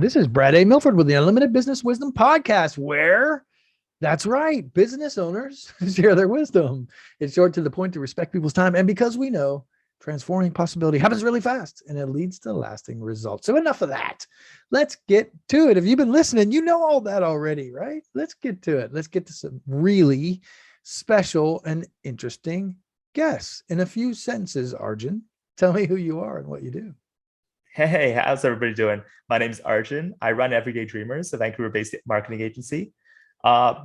This is Brad A. Milford with the Unlimited Business Wisdom Podcast, where that's right, business owners share their wisdom. It's short to the point to respect people's time. And because we know transforming possibility happens really fast and it leads to lasting results. So enough of that. Let's get to it. If you've been listening, you know all that already, right? Let's get to it. Let's get to some really special and interesting guests. In a few sentences, Arjan, tell me who you are and what you do. Hey, how's everybody doing? My name's Arjan. I run Everyday Dreamers, a Vancouver-based marketing agency.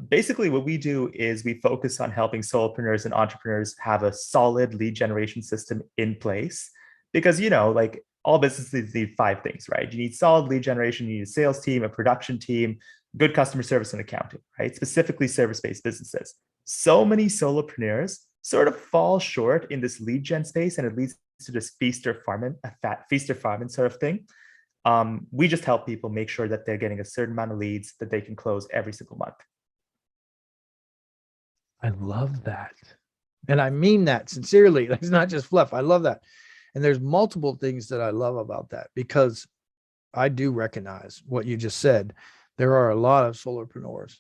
Basically, what we do is we focus on helping solopreneurs and entrepreneurs have a solid lead generation system in place. Because, like all businesses need 5 things, right? You need solid lead generation, you need a sales team, a production team, good customer service and accounting, right? Specifically service-based businesses. So many solopreneurs sort of fall short in this lead gen space, and it leads to this feast or famine sort of thing. We just help people make sure that they're getting a certain amount of leads that they can close every single month. I love that. And I mean that sincerely. It's not just fluff. I love that. And there's multiple things that I love about that, because I do recognize what you just said. There are a lot of solopreneurs,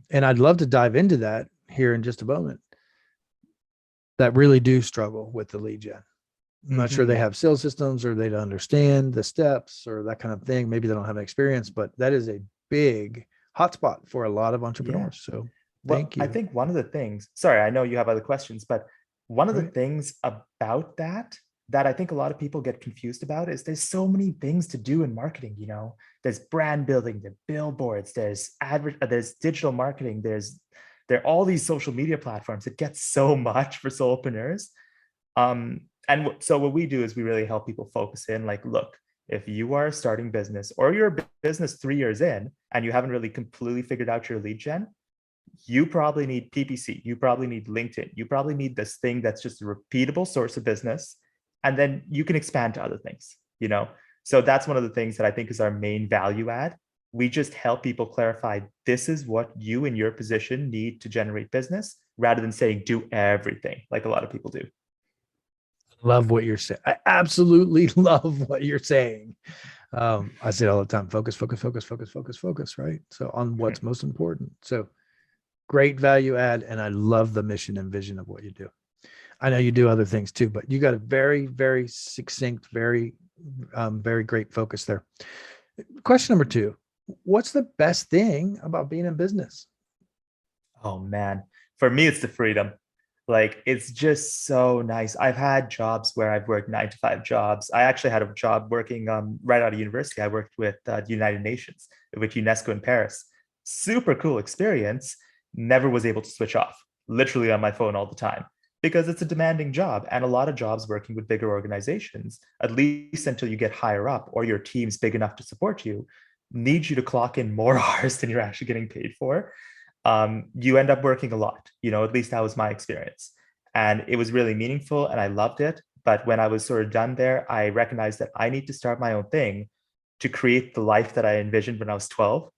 and I'd love to dive into that here in just a moment, that really do struggle with the lead gen. I'm not sure they have sales systems, or they don't understand the steps or that kind of thing. Maybe they don't have experience, but that is a big hotspot for a lot of entrepreneurs. Yeah. So thank you. I think one of the things, sorry, I know you have other questions, but one of the things about that I think a lot of people get confused about is there's so many things to do in marketing. There's brand building, there's billboards, there's digital marketing, there are all these social media platforms. It gets so much for solopreneurs. And so what we do is we really help people focus in, like, look, if you are starting business or you're a business 3 years in and you haven't really completely figured out your lead gen, you probably need PPC. You probably need LinkedIn. You probably need this thing that's just a repeatable source of business. And then you can expand to other things, So that's one of the things that I think is our main value add. We just help people clarify, this is what you in your position need to generate business, rather than saying do everything like a lot of people do. Love what you're saying. I absolutely love what you're saying. I say it all the time, focus, right? So on what's most important. So great value add. And I love the mission and vision of what you do. I know you do other things too, but you got a very, very succinct, very great focus there. Question number 2, what's the best thing about being in business? Oh man, for me, it's the freedom. Like, it's just so nice. I've had jobs where I've worked 9-to-5 jobs. I actually had a job working right out of university. I worked with the United Nations, with UNESCO in Paris. Super cool experience. Never was able to switch off, literally on my phone all the time, because it's a demanding job. And a lot of jobs working with bigger organizations, at least until you get higher up or your team's big enough to support you, need you to clock in more hours than you're actually getting paid for. You end up working a lot, at least that was my experience. And it was really meaningful and I loved it. But when I was sort of done there, I recognized that I need to start my own thing to create the life that I envisioned when I was 12,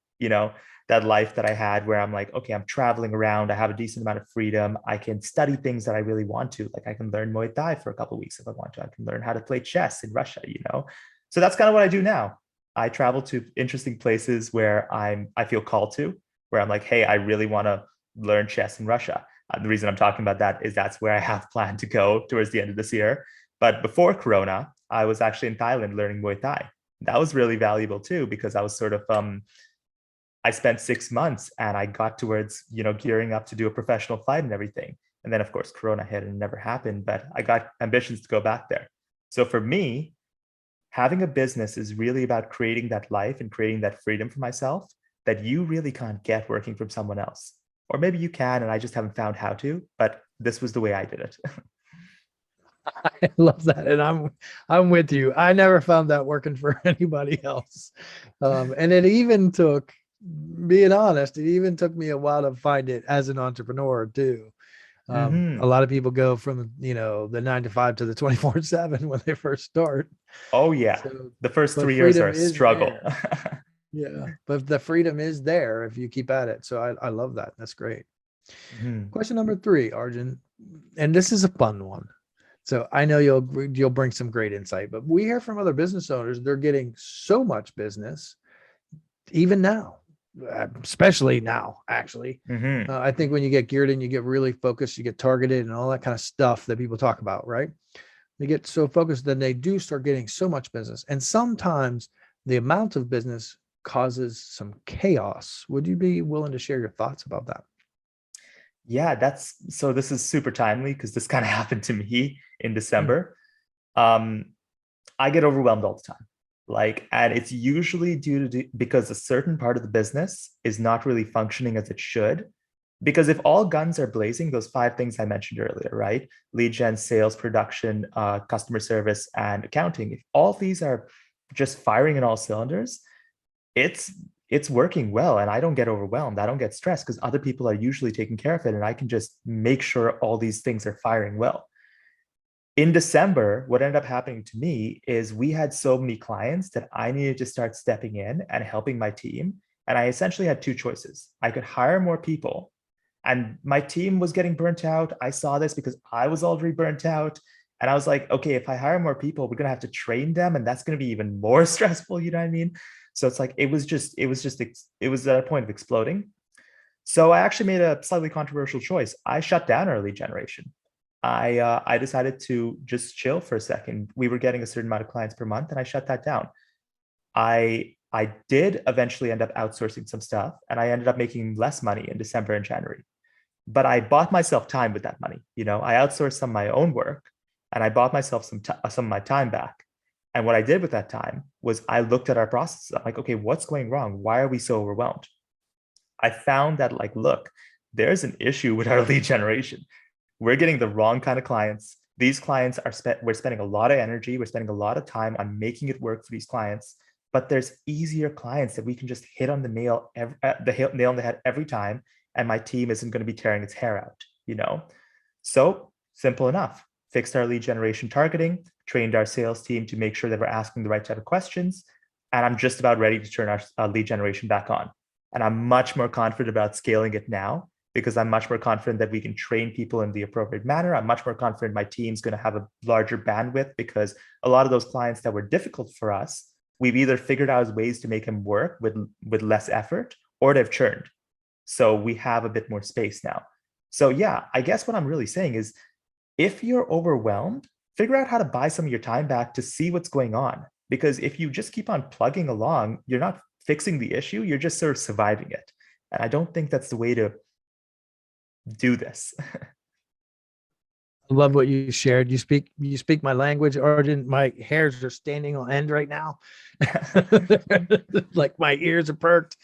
that life that I had where I'm like, okay, I'm traveling around, I have a decent amount of freedom, I can study things that I really want to, like I can learn Muay Thai for a couple of weeks if I want to, I can learn how to play chess in Russia, So that's kind of what I do now. I travel to interesting places where I feel called to, where I'm like, hey, I really want to learn chess in Russia. The reason I'm talking about that is that's where I have planned to go towards the end of this year. But before Corona, I was actually in Thailand learning Muay Thai. That was really valuable too, because I was sort of, I spent 6 months and I got towards, gearing up to do a professional fight and everything. And then of course, Corona hit and it never happened, but I got ambitions to go back there. So for me, having a business is really about creating that life and creating that freedom for myself that you really can't get working from someone else. Or maybe you can, and I just haven't found how to, but this was the way I did it. I love that. And I'm with you. I never found that working for anybody else. And it even took, being honest, it even took me a while to find it as an entrepreneur too. A lot of people go from, the 9-to-5 to the 24/7 when they first start. Oh yeah. So, the first 3 years are a struggle. Yeah. But the freedom is there if you keep at it. So I love that. That's great. Question number 3, Arjan, and this is a fun one. So I know you'll bring some great insight, but we hear from other business owners, they're getting so much business even now, especially now, actually. Mhm. I think when you get geared in, you get really focused, you get targeted and all that kind of stuff that people talk about, right? They get so focused, then they do start getting so much business. And sometimes the amount of business causes some chaos. Would you be willing to share your thoughts about that? Yeah, this is super timely because this kind of happened to me in Hmm. December. Um, I get overwhelmed all the time. Like, and it's usually because a certain part of the business is not really functioning as it should. Because if all guns are blazing, those five things I mentioned earlier, right? Lead gen, sales, production, customer service, and accounting. If all these are just firing in all cylinders, it's it's working well, and I don't get overwhelmed. I don't get stressed because other people are usually taking care of it, and I can just make sure all these things are firing well. In December, what ended up happening to me is we had so many clients that I needed to start stepping in and helping my team. And I essentially had two choices. I could hire more people, and my team was getting burnt out. I saw this because I was already burnt out. And I was like, okay, if I hire more people, we're going to have to train them. And that's going to be even more stressful. You know what I mean? So it's like, it was at a point of exploding. So I actually made a slightly controversial choice. I shut down our lead generation. I decided to just chill for a second. We were getting a certain amount of clients per month, and I shut that down. I did eventually end up outsourcing some stuff, and I ended up making less money in December and January. But I bought myself time with that money. You know, I outsourced some of my own work, and I bought myself some of my time back. And what I did with that time was I looked at our processes. I'm like, okay, what's going wrong? Why are we so overwhelmed? I found that, like, look, there's an issue with our lead generation. We're getting the wrong kind of clients. These clients we're spending a lot of energy, we're spending a lot of time on making it work for these clients, but there's easier clients that we can just hit on the nail on the head every time, and my team isn't going to be tearing its hair out, you know? So simple enough. Fixed our lead generation targeting, trained our sales team to make sure that we're asking the right type of questions, and I'm just about ready to turn our lead generation back on. And I'm much more confident about scaling it now because I'm much more confident that we can train people in the appropriate manner. I'm much more confident my team's going to have a larger bandwidth because a lot of those clients that were difficult for us, we've either figured out ways to make them work with less effort, or they've churned. So we have a bit more space now. So yeah, I guess what I'm really saying is, if you're overwhelmed, figure out how to buy some of your time back to see what's going on. Because if you just keep on plugging along, you're not fixing the issue, you're just sort of surviving it. And I don't think that's the way to do this. I love what you shared. You speak my language, Arjun. My hairs are standing on end right now. Like my ears are perked.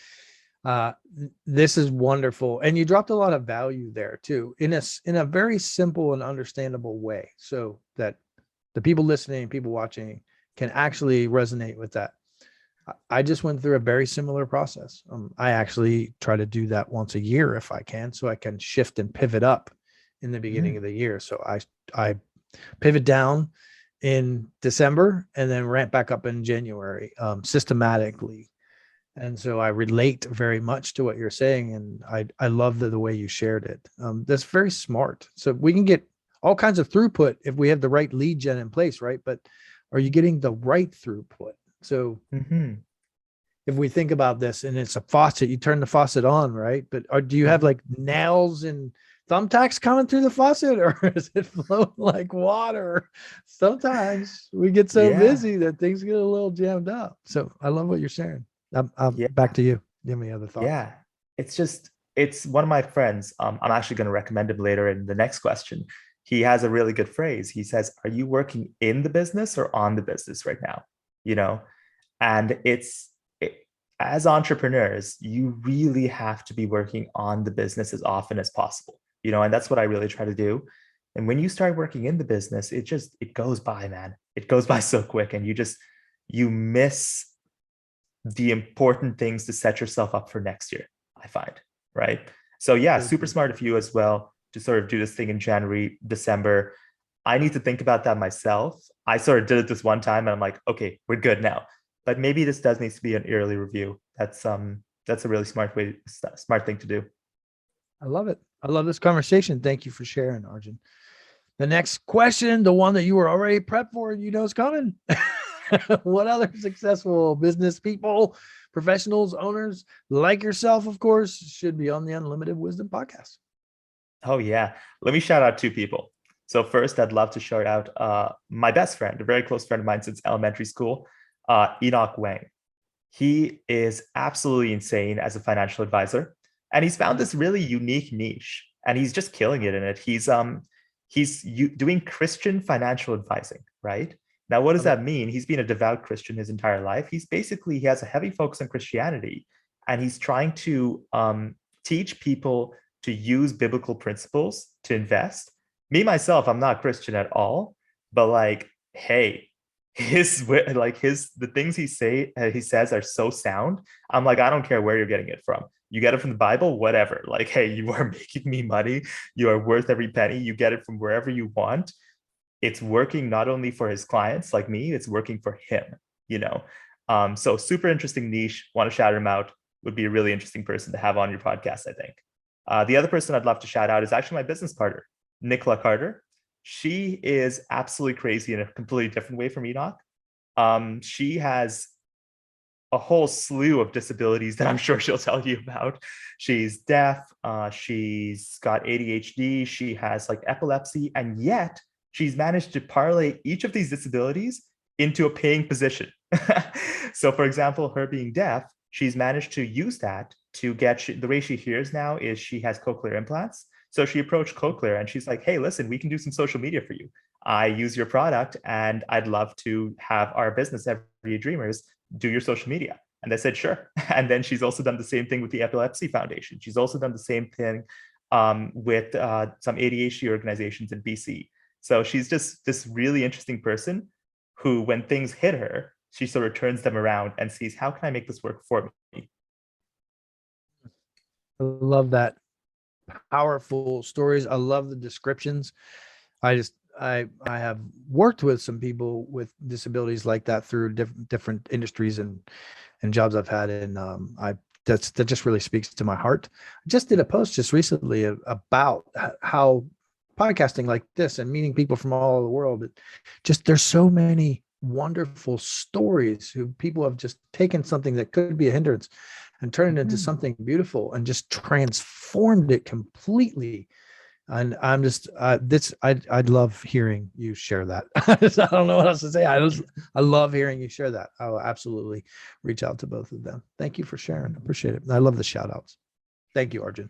This is wonderful. And you dropped a lot of value there too, in a very simple and understandable way, so that the people listening, people watching can actually resonate with that. I just went through a very similar process. I actually try to do that once a year if I can, so I can shift and pivot up in the beginning of the year. So I pivot down in December and then ramp back up in January, systematically. And so I relate very much to what you're saying, and I love the way you shared it. That's very smart. So we can get all kinds of throughput if we have the right lead gen in place, right? But are you getting the right throughput? So if we think about this, and it's a faucet, you turn the faucet on, right? But do you have like nails and thumbtacks coming through the faucet, or is it flowing like water? Sometimes we get so busy that things get a little jammed up. So I love what you're sharing. I'm Yeah. back to you. Give me other thoughts. Yeah. It's one of my friends. I'm actually going to recommend him later in the next question. He has a really good phrase. He says, "Are you working in the business or on the business right now?" You know, and as entrepreneurs, you really have to be working on the business as often as possible, you know, and that's what I really try to do. And when you start working in the business, it goes by, man. It goes by so quick, and you miss the important things to set yourself up for next year, I find, right? So yeah, super smart of you as well to sort of do this thing in January, December. I need to think about that myself. I sort of did it this one time and I'm like, okay, we're good now. But maybe this does need to be an yearly review. That's a really smart thing to do. I love it. I love this conversation. Thank you for sharing, Arjun. The next question, the one that you were already prepped for, you know, is coming. What other successful business people, professionals, owners like yourself, of course, should be on the Unlimited Wisdom podcast. Oh, yeah. Let me shout out two people. So first, I'd love to shout out my best friend, a very close friend of mine since elementary school, 𝐷𝐞𝐽 Wang. He is absolutely insane as a financial advisor. And he's found this really unique niche and he's just killing it in it. He's doing Christian financial advising, right? Now, what does that mean? He's been a devout Christian his entire life. He has a heavy focus on Christianity, and he's trying to teach people to use biblical principles to invest. Me, myself, I'm not Christian at all, but like, hey, the things he says are so sound. I'm like, I don't care where you're getting it from. You get it from the Bible, whatever. Like, hey, you are making me money. You are worth every penny. You get it from wherever you want. It's working not only for his clients like me, it's working for him, you know? So super interesting niche. Want to shout him out. Would be a really interesting person to have on your podcast, I think. The other person I'd love to shout out is actually my business partner, Nicola Carter. She is absolutely crazy in a completely different way from 𝐷𝐞. She has a whole slew of disabilities that I'm sure she'll tell you about. She's deaf, she's got ADHD, she has like epilepsy, and yet she's managed to parlay each of these disabilities into a paying position. So for example, her being deaf, she's managed to use that to get, the way she hears now is she has cochlear implants. So she approached Cochlear and she's like, hey, listen, we can do some social media for you. I use your product and I'd love to have our business, Everyday Dreamers, do your social media. And they said, sure. And then she's also done the same thing with the Epilepsy Foundation. She's also done the same thing with some ADHD organizations in BC. So she's just this really interesting person who, when things hit her, she sort of turns them around and sees, how can I make this work for me? I love that. Powerful stories. I love the descriptions. I have worked with some people with disabilities like that through different industries and jobs I've had, and that just really speaks to my heart. I just did a post just recently about how podcasting like this and meeting people from all over the world, there's so many wonderful stories who people have just taken something that could be a hindrance and turned it into something beautiful and just transformed it completely. And I'm just I'd love hearing you share that. I don't know what else to say. I love hearing you share that. I will absolutely reach out to both of them. Thank you for sharing. Appreciate it. I love the shout outs. Thank you, Arjan.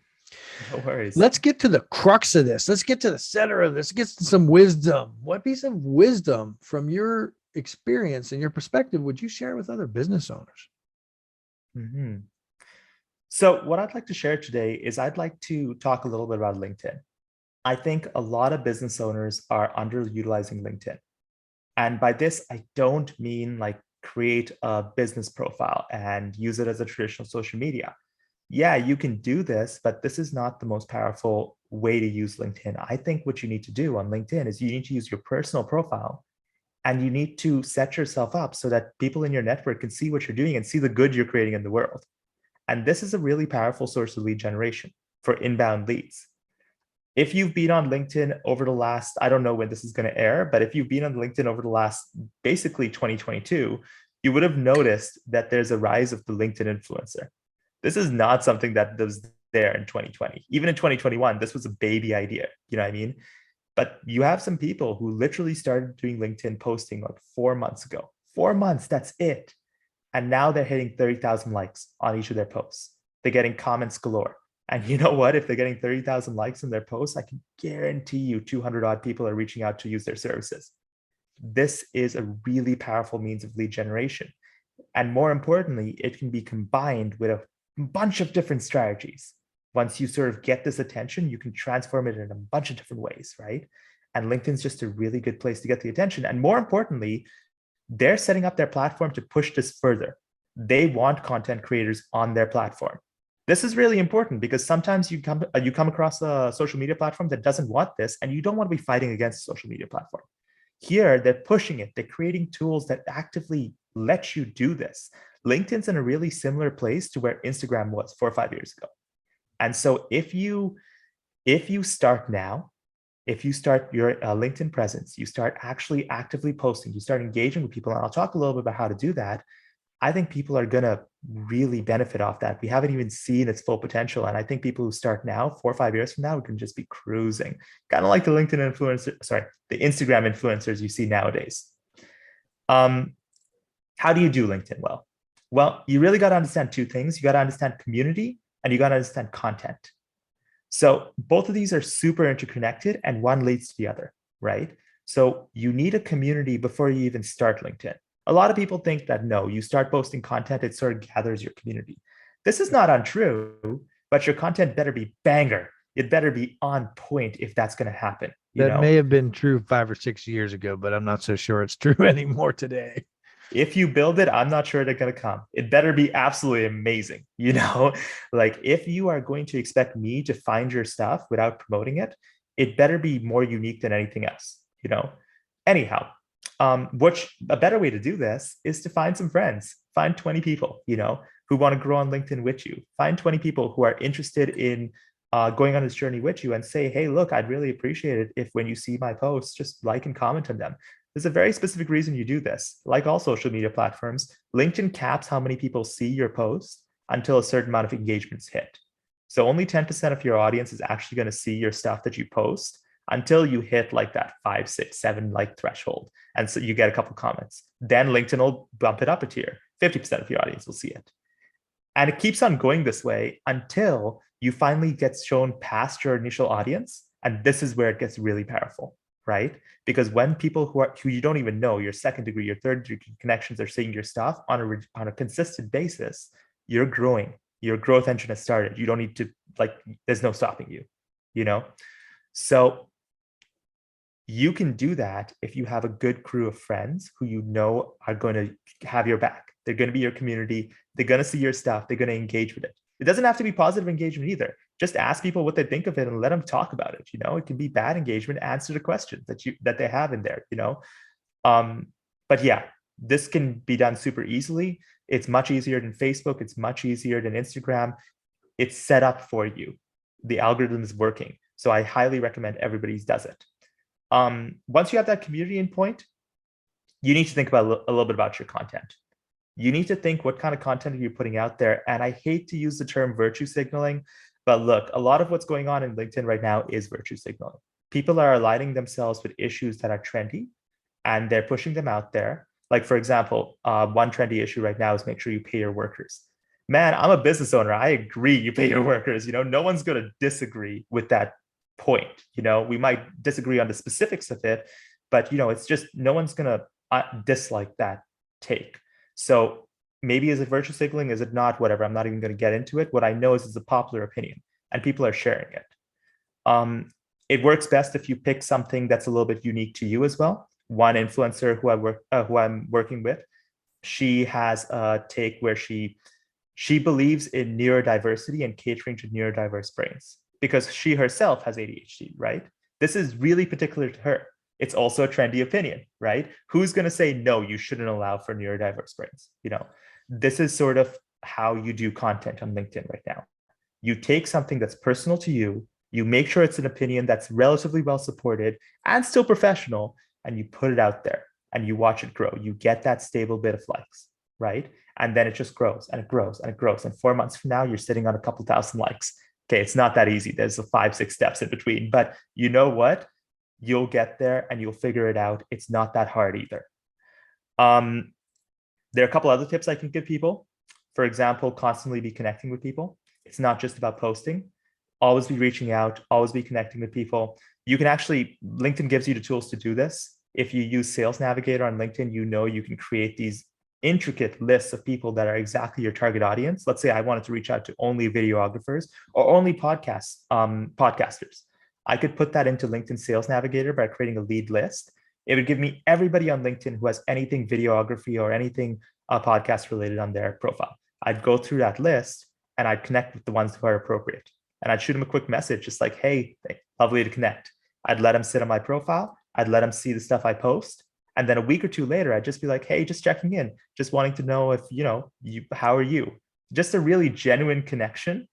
No worries. Let's get to the crux of this. Let's get to the center of this. Get some wisdom. What piece of wisdom from your experience and your perspective would you share with other business owners? So what I'd like to share today is I'd like to talk a little bit about LinkedIn. I think a lot of business owners are underutilizing LinkedIn. And by this, I don't mean like create a business profile and use it as a traditional social media. Yeah, you can do this, but this is not the most powerful way to use LinkedIn. I think what you need to do on LinkedIn is you need to use your personal profile and you need to set yourself up so that people in your network can see what you're doing and see the good you're creating in the world. And this is a really powerful source of lead generation for inbound leads. If you've been on LinkedIn over the last, I don't know when this is going to air, but if you've been on LinkedIn over the last, basically 2022, you would have noticed that there's a rise of the LinkedIn influencer. This is not something that was there in 2020. Even in 2021, this was a baby idea, you know what I mean? But you have some people who literally started doing LinkedIn posting like 4 months ago. 4 months, that's it. And now they're hitting 30,000 likes on each of their posts. They're getting comments galore. And you know what? If they're getting 30,000 likes in their posts, I can guarantee you 200 odd people are reaching out to use their services. This is a really powerful means of lead generation. And more importantly, it can be combined with a bunch of different strategies. Once you sort of get this attention, you can transform it in a bunch of different ways, right? And LinkedIn's just a really good place to get the attention. And more importantly, they're setting up their platform to push this further. They want content creators on their platform. This is really important because sometimes you come across a social media platform that doesn't want this, and you don't want to be fighting against a social media platform. Here, they're pushing it. They're creating tools that actively let you do this. LinkedIn's in a really similar place to where Instagram was 4 or 5 years ago. And so if you start now, if you start your LinkedIn presence, you start actually actively posting, you start engaging with people, and I'll talk a little bit about how to do that, I think people are going to really benefit off that. We haven't even seen its full potential. And I think people who start now, 4 or 5 years from now, can just be cruising, kind of like the LinkedIn influencer, sorry, the Instagram influencers you see nowadays. How do you do LinkedIn well? Well, you really got to understand two things. You got to understand community and you got to understand content. So both of these are super interconnected and one leads to the other, right? So you need a community before you even start LinkedIn. A lot of people think that no, you start posting content, it sort of gathers your community. This is not untrue, but your content better be banger. It better be on point if that's going to happen. That may have been true 5 or 6 years ago, but I'm not so sure it's true anymore today. If you build it, I'm not sure they're going to come. It better be absolutely amazing. Like if you are going to expect me to find your stuff without promoting it, it better be more unique than anything else, Anyhow, which a better way to do this is to find some friends, find 20 people, who want to grow on LinkedIn with you. Find 20 people who are interested in going on this journey with you and say, hey, look, I'd really appreciate it if when you see my posts, just like and comment on them. There's a very specific reason you do this. Like all social media platforms, LinkedIn caps how many people see your post until a certain amount of engagements hit. So only 10% of your audience is actually going to see your stuff that you post until you hit like that 5, 6, 7 like threshold. And so you get a couple comments. Then LinkedIn will bump it up a tier. 50% of your audience will see it. And it keeps on going this way until you finally get shown past your initial audience. And this is where it gets really powerful, right? Because when people who you don't even know, your second degree, your third degree connections are seeing your stuff on a consistent basis, you're growing. Your growth engine has started. You don't need to, there's no stopping you, So you can do that if you have a good crew of friends who are going to have your back. They're going to be your community. They're going to see your stuff. They're going to engage with it. It doesn't have to be positive engagement either. Just ask people what they think of it and let them talk about it. It can be bad engagement, answer the questions that they have in there, But yeah, this can be done super easily. It's much easier than Facebook. It's much easier than Instagram. It's set up for you. The algorithm is working. So I highly recommend everybody does it. Once you have that community in point, you need to think about a little bit about your content. You need to think what kind of content are you putting out there? And I hate to use the term virtue signaling, but look, a lot of what's going on in LinkedIn right now is virtue signaling. People are aligning themselves with issues that are trendy and they're pushing them out there. Like, for example, one trendy issue right now is make sure you pay your workers. Man, I'm a business owner. I agree you pay your workers. No one's going to disagree with that point. We might disagree on the specifics of it, but it's just no one's going to dislike that take. So maybe is it virtue signaling? Is it not? Whatever. I'm not even going to get into it. What I know is it's a popular opinion and people are sharing it. It works best if you pick something that's a little bit unique to you as well. One influencer who I'm working with, she has a take where she believes in neurodiversity and catering to neurodiverse brains because she herself has ADHD, right? This is really particular to her. It's also a trendy opinion, right? Who's going to say, no, you shouldn't allow for neurodiverse brains? This is sort of how you do content on LinkedIn right now. You take something that's personal to you, you make sure it's an opinion that's relatively well supported and still professional, and you put it out there and you watch it grow. You get that stable bit of likes, right? And then it just grows and it grows and it grows. And 4 months from now, you're sitting on a couple thousand likes. Okay, it's not that easy. There's 5, 6 steps in between, but you know what? You'll get there and you'll figure it out. It's not that hard either. There are a couple other tips I can give people. For example, constantly be connecting with people. It's not just about posting. Always be reaching out, always be connecting with people. You can LinkedIn gives you the tools to do this. If you use Sales Navigator on LinkedIn, you can create these intricate lists of people that are exactly your target audience. Let's say I wanted to reach out to only videographers or only podcasters. I could put that into LinkedIn Sales Navigator by creating a lead list. It would give me everybody on LinkedIn who has anything videography or anything podcast related on their profile. I'd go through that list and I'd connect with the ones who are appropriate. And I'd shoot them a quick message, just like, hey, lovely to connect. I'd let them sit on my profile. I'd let them see the stuff I post. And then a week or two later, I'd just be like, hey, just checking in, just wanting to know if, how are you? Just a really genuine connection.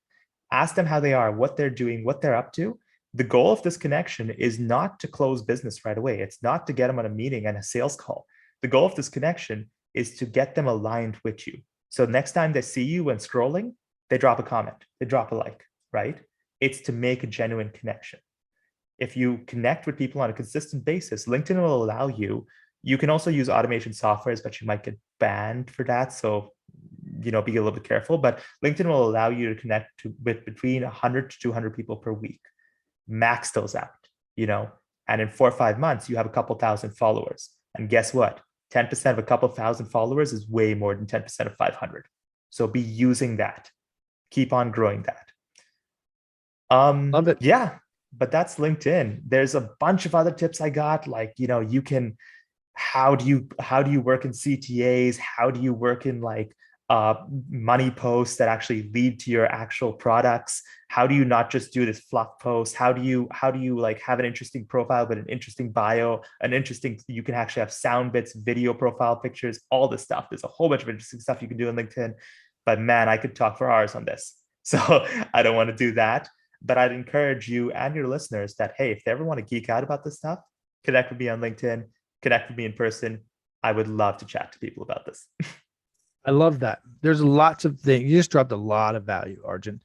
Ask them how they are, what they're doing, what they're up to. The goal of this connection is not to close business right away. It's not to get them on a meeting and a sales call. The goal of this connection is to get them aligned with you. So next time they see you when scrolling, they drop a comment, they drop a like, right? It's to make a genuine connection. If you connect with people on a consistent basis, LinkedIn will allow you. You can also use automation softwares, but you might get banned for that. So, be a little bit careful. But LinkedIn will allow you to connect with between 100 to 200 people per week. Max those out, and in 4 or 5 months, you have a couple thousand followers. And guess what? 10% of a couple thousand followers is way more than 10% of 500. So be using that. Keep on growing that. Love it. Yeah, but that's LinkedIn. There's a bunch of other tips I got, like, you can, how do you work in CTAs? How do you work in money posts that actually lead to your actual products? How do you not just do this fluff post? How do you have an interesting profile, but an interesting bio, you can actually have sound bits, video profile pictures, all this stuff. There's a whole bunch of interesting stuff you can do on LinkedIn, but man, I could talk for hours on this. So I don't want to do that, but I'd encourage you and your listeners that, hey, if they ever want to geek out about this stuff, connect with me on LinkedIn, connect with me in person. I would love to chat to people about this. I love that. There's lots of things. You just dropped a lot of value, Arjan.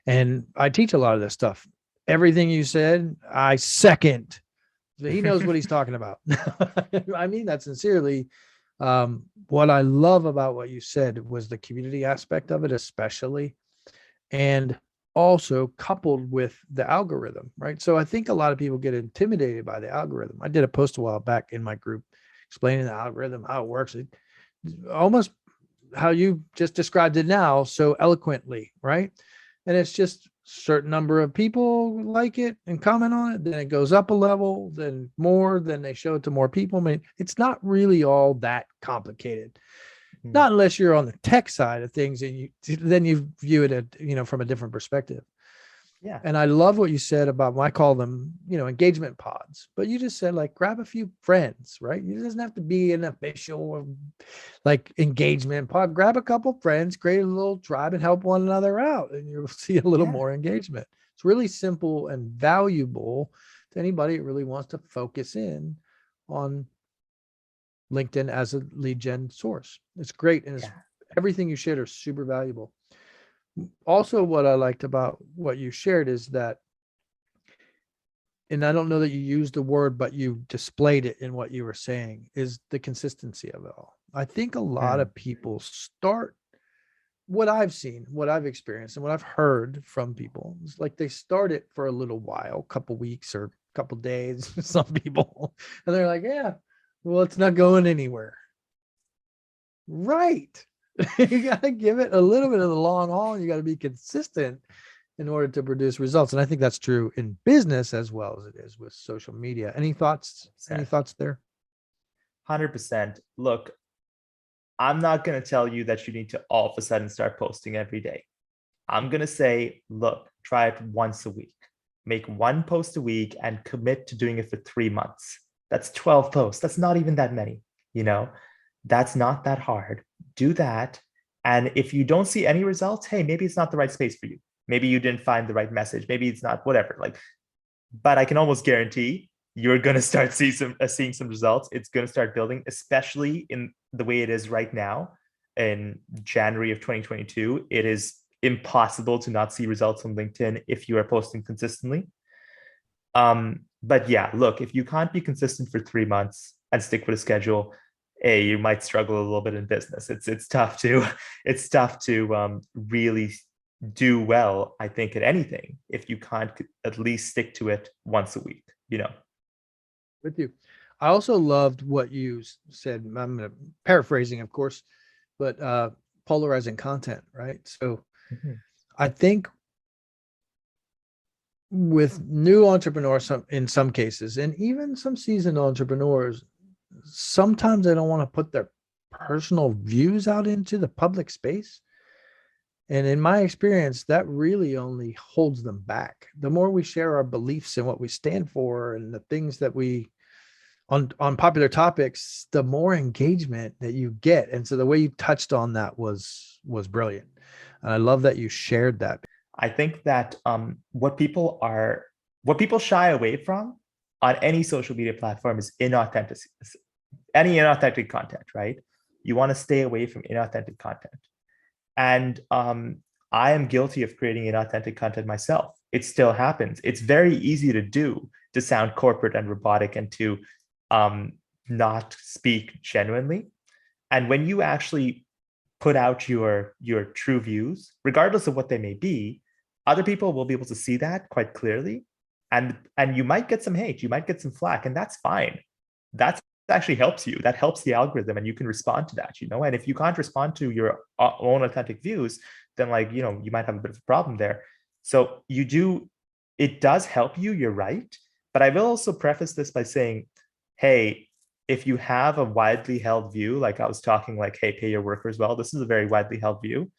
And I teach a lot of this stuff. Everything you said, I second. He knows what he's talking about. I mean that sincerely. What I love about what you said was the community aspect of it, especially, and also coupled with the algorithm, right? So I think a lot of people get intimidated by the algorithm. I did a post a while back in my group explaining the algorithm, how it works. It almost how you just described it now so eloquently, right? And it's just certain number of people like it and comment on it, then it goes up a level, then more, then they show it to more people. I mean, it's not really all that complicated. Not unless you're on the tech side of things and then you view it from a different perspective. Yeah. And I love what you said about, I call them, engagement pods, but you just said grab a few friends, right? It doesn't have to be an official engagement pod. Grab a couple friends, create a little tribe and help one another out. And you'll see a little more engagement. It's really simple and valuable to anybody that really wants to focus in on LinkedIn as a lead gen source. It's great. And everything you shared are super valuable. Also, what I liked about what you shared is that, and I don't know that you used the word, but you displayed it in what you were saying, is the consistency of it all. I think a lot of people start, what I've seen, what I've experienced, and what I've heard from people is they start it for a little while, a couple weeks or a couple days, some people, and they're like, yeah, well, it's not going anywhere. Right. You got to give it a little bit of the long haul. You got to be consistent in order to produce results. And I think that's true in business as well as it is with social media. Any thoughts? Any thoughts there? 100%. Look, I'm not going to tell you that you need to all of a sudden start posting every day. I'm going to say, look, try it once a week. Make one post a week and commit to doing it for 3 months. That's 12 posts. That's not even that many, That's not that hard. Do that. And if you don't see any results, hey, maybe it's not the right space for you. Maybe you didn't find the right message. Maybe it's not, whatever. But I can almost guarantee you're going to start seeing some results. It's going to start building, especially in the way it is right now in January of 2022. It is impossible to not see results on LinkedIn if you are posting consistently. But yeah, look, if you can't be consistent for 3 months and stick with a schedule, you might struggle a little bit in business. It's tough to really do well, I think, at anything if you can't at least stick to it once a week, With you. I also loved what you said. I'm going to paraphrasing, of course, but polarizing content, right? So I think with new entrepreneurs, in some cases, and even some seasoned entrepreneurs, sometimes they don't want to put their personal views out into the public space. And in my experience, that really only holds them back. The more we share our beliefs and what we stand for and the things that we on popular topics, the more engagement that you get. And so the way you touched on that was brilliant. And I love that you shared that. I think that what people shy away from on any social media platform is inauthentic content, right? You want to stay away from inauthentic content. And I am guilty of creating inauthentic content myself. It still happens. It's very easy to do, to sound corporate and robotic and to not speak genuinely. And when you actually put out your true views, regardless of what they may be, other people will be able to see that quite clearly. And you might get some hate, you might get some flack, and that's fine. That actually helps you. That helps the algorithm, and you can respond to that, you know. And if you can't respond to your own authentic views, then, like, you know, you might have a bit of a problem there. So it does help you, you're right. But I will also preface this by saying, hey, if you have a widely held view, like I was talking, like, hey, pay your workers well, this is a very widely held view.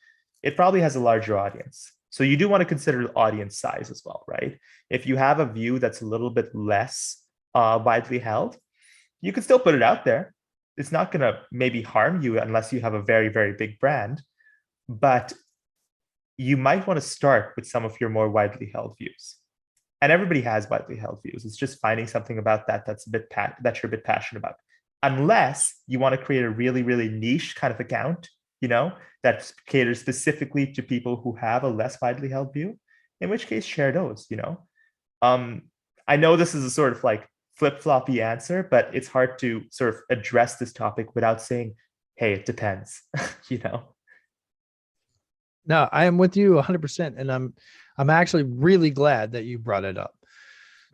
It probably has a larger audience. So you do want to consider audience size as well, right? If you have a view that's a little bit less widely held, you can still put it out there. It's not going to maybe harm you unless you have a very, very big brand. But you might want to start with some of your more widely held views. And everybody has widely held views. It's just finding something about that that you're a bit passionate about. Unless you want to create a really, really niche kind of account, you know, that caters specifically to people who have a less widely held view, in which case share those, you know. I know this is a sort of like flip-floppy answer, but it's hard to sort of address this topic without saying, hey, it depends, you know. No, I am with you 100%. And I'm actually really glad that you brought it up.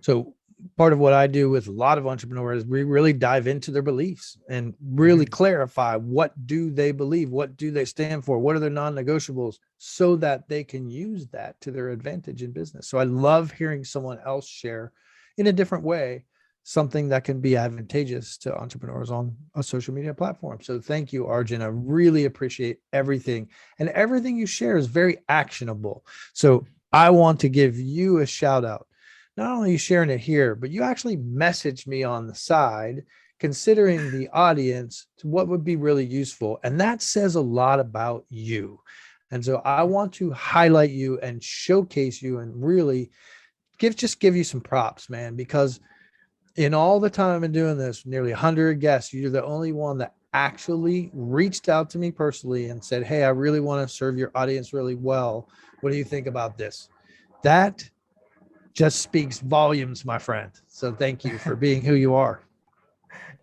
So part of what I do with a lot of entrepreneurs, we really dive into their beliefs and really clarify, what do they believe? What do they stand for? What are their non-negotiables, so that they can use that to their advantage in business. So I love hearing someone else share in a different way something that can be advantageous to entrepreneurs on a social media platform. So thank you, Arjan. I really appreciate everything. And everything you share is very actionable. So I want to give you a shout out. Not only are you sharing it here, but you actually messaged me on the side, considering the audience to what would be really useful. And that says a lot about you. And so I want to highlight you and showcase you and really give you some props, man, because in all the time I've been doing this, nearly 100 guests, you're the only one that actually reached out to me personally and said, hey, I really want to serve your audience really well. What do you think about this? That just speaks volumes, my friend. So thank you for being who you are.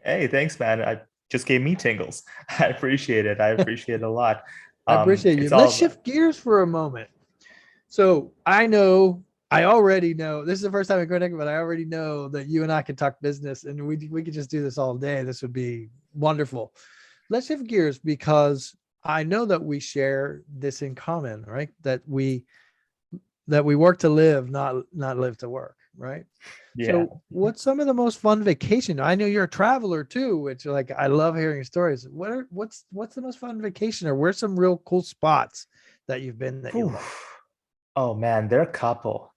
Hey, thanks, man. I just gave me tingles. I appreciate it. I appreciate it a lot. I appreciate you. Let's shift gears for a moment. So I already know, this is the first time I connect, but I already know that you and I can talk business, and we could just do this all day. This would be wonderful. Let's shift gears, because I know that we share this in common, right? That we work to live, not live to work, right? Yeah. So what's some of the most fun vacation? I know you're a traveler too, which, like, I love hearing stories. What's the most fun vacation, or where's some real cool spots that you've been that you love? Oh man, there are a couple.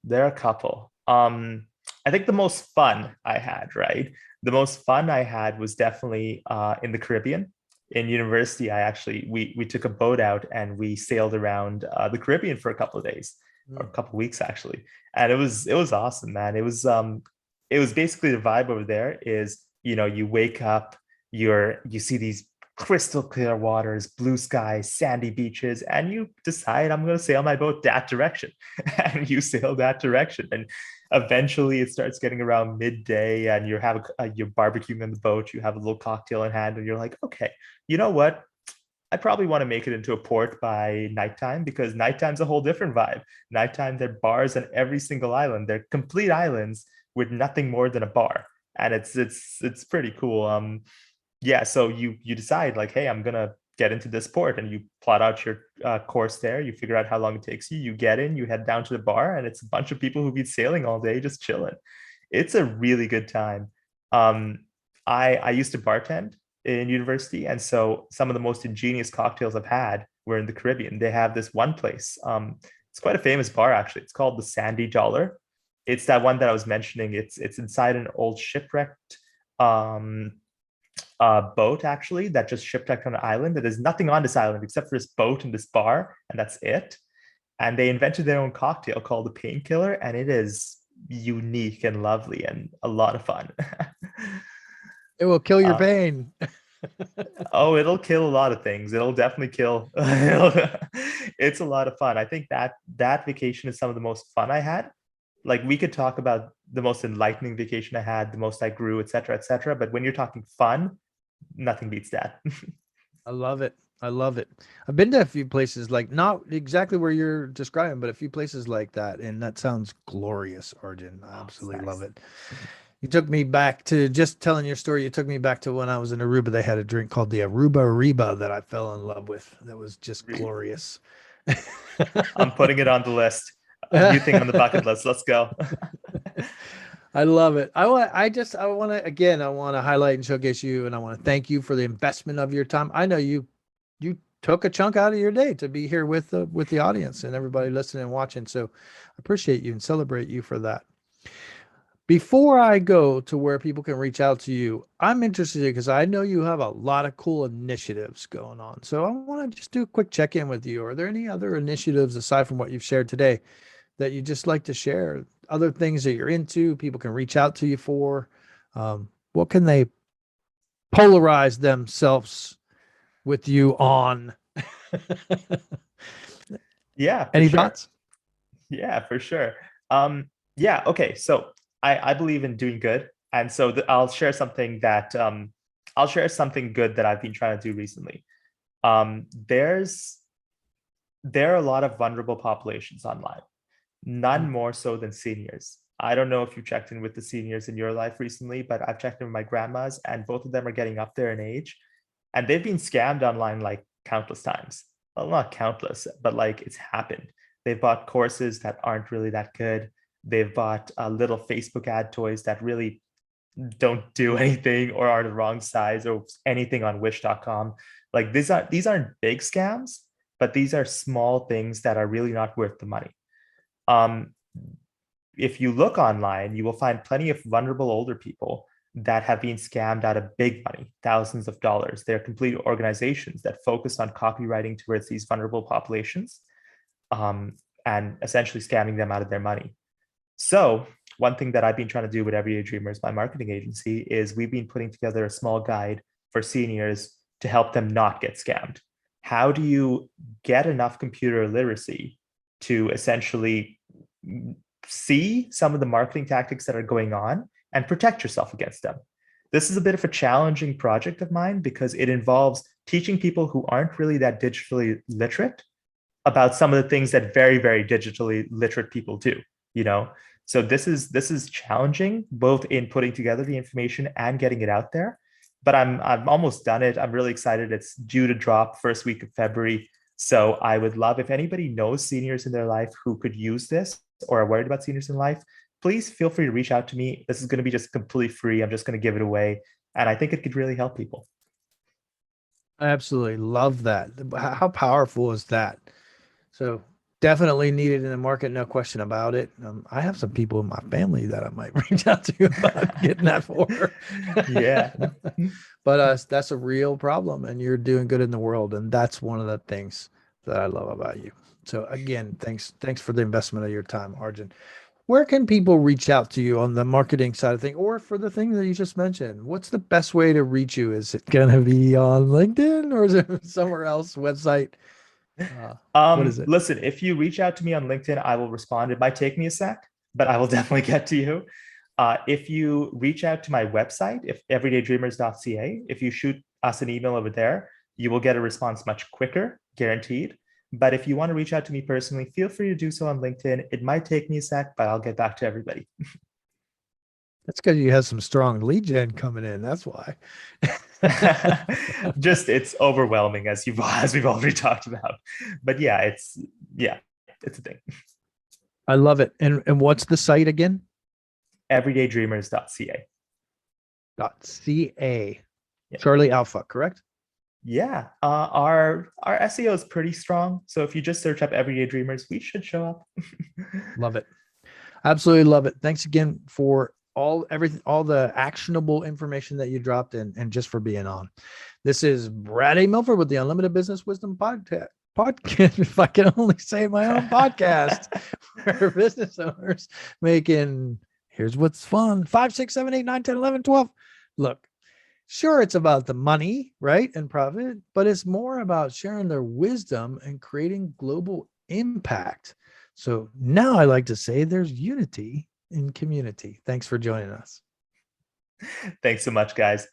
I think the most fun I had, right? The most fun I had was definitely in the Caribbean. In university, we took a boat out and we sailed around the Caribbean for a couple of days, or a couple of weeks actually. And it was awesome, man. It was basically, the vibe over there is, you know, you wake up, you see these crystal clear waters, blue skies, sandy beaches, and you decide, I'm going to sail my boat that direction. And you sail that direction. And eventually it starts getting around midday, and you're barbecuing on the boat, you have a little cocktail in hand, and you're like, okay, you know what? I probably want to make it into a port by nighttime, because nighttime's a whole different vibe. Nighttime, there are bars on every single island. They're complete islands with nothing more than a bar. And it's pretty cool. Yeah, so you decide, like, hey, I'm gonna get into this port, and you plot out your course there. You figure out how long it takes you. You get in, you head down to the bar, and it's a bunch of people who've been sailing all day, just chilling. It's a really good time. I used to bartend in university, and so some of the most ingenious cocktails I've had were in the Caribbean. They have this one place. It's quite a famous bar, actually. It's called the Sandy Dollar. It's that one that I was mentioning. It's inside an old shipwrecked boat, actually, that just shipwrecked on an island. There's nothing on this island except for this boat and this bar, and that's it. And they invented their own cocktail called the Painkiller, and it is unique and lovely and a lot of fun. It will kill your pain. Oh, it'll kill a lot of things. It'll definitely kill. It's a lot of fun. I think that vacation is some of the most fun I had. Like we could talk about the most enlightening vacation I had, the most I grew, et cetera, et cetera. But when you're talking fun, nothing beats that. I love it. I love it. I've been to a few places like not exactly where you're describing, but a few places like that. And that sounds glorious, Arjun. I Oh, it's absolutely love nice. it. You took me back to just telling your story. You took me back to when I was in Aruba. They had a drink called the Aruba Reba that I fell in love with. That was just glorious. I'm putting it on the list. A new thing on the bucket list. Let's go. I love it. I want to highlight and showcase you, and I want to thank you for the investment of your time. I know you took a chunk out of your day to be here with the audience and everybody listening and watching. So I appreciate you and celebrate you for that. Before I go to where people can reach out to you, I'm interested because I know you have a lot of cool initiatives going on. So I want to just do a quick check-in with you. Are there any other initiatives aside from what you've shared today that you just like to share? Other things that you're into, people can reach out to you for? What can they polarize themselves with you on? Yeah, for Any sure. thoughts? Yeah, for sure. Yeah, okay. So I believe in doing good. And so I'll share something good that I've been trying to do recently. Um, there's there are a lot of vulnerable populations online, none more so than seniors. I don't know if you checked in with the seniors in your life recently, but I've checked in with my grandmas, and both of them are getting up there in age, and they've been scammed online like countless times. Well, not countless, but like it's happened. They've bought courses that aren't really that good. They've bought little Facebook ad toys that really don't do anything or are the wrong size or anything on wish.com. Like these aren't big scams, but these are small things that are really not worth the money. Um, if you look online, you will find plenty of vulnerable older people that have been scammed out of big money, thousands of dollars. They're complete organizations that focus on copywriting towards these vulnerable populations, um, and essentially scamming them out of their money. So one thing that I've been trying to do with Everyday Dreamers, my marketing agency, is we've been putting together a small guide for seniors to help them not get scammed. How do you get enough computer literacy to essentially see some of the marketing tactics that are going on and protect yourself against them? This is a bit of a challenging project of mine because it involves teaching people who aren't really that digitally literate about some of the things that very, very digitally literate people do, you know? So this is challenging both in putting together the information and getting it out there. But I'm almost done it. I'm really excited. It's due to drop first week of February. So I would love if anybody knows seniors in their life who could use this or are worried about seniors in life, please feel free to reach out to me. This is going to be just completely free. I'm just going to give it away. And I think it could really help people. I absolutely love that. How powerful is that? So definitely needed in the market, no question about it. I have some people in my family that I might reach out to about getting that for. Yeah. But that's a real problem, and you're doing good in the world, and that's one of the things that I love about you. So again, thanks for the investment of your time, Arjun. Where can people reach out to you on the marketing side of things, or for the thing that you just mentioned? What's the best way to reach you? Is it going to be on LinkedIn, or is it somewhere else? Website? What is it? Listen, if you reach out to me on LinkedIn, I will respond. It might take me a sec, but I will definitely get to you. If you reach out to my website, if everydaydreamers.ca, if you shoot us an email over there, you will get a response much quicker, guaranteed. But if you want to reach out to me personally, feel free to do so on LinkedIn. It might take me a sec, but I'll get back to everybody. That's because you have some strong lead gen coming in. That's why. Just it's overwhelming as we've already talked about. But yeah, it's a thing. I love it. And what's the site again? Everydaydreamers.ca. .ca. Yeah. Charlie Alpha, correct? Yeah. Our SEO is pretty strong. So if you just search up Everyday Dreamers, we should show up. Love it. Absolutely love it. Thanks again for all the actionable information that you dropped in and just for being on. This is Brad A. Milford with the Unlimited Business Wisdom Podcast. If I can only say my own podcast, where business owners making, here's what's fun, 5, 6, 7, 8, 9, 10, 11, 12. Look, Sure, it's about the money, right, and profit, but it's more about sharing their wisdom and creating global impact. So now I like to say there's unity in community. Thanks for joining us. Thanks so much, guys.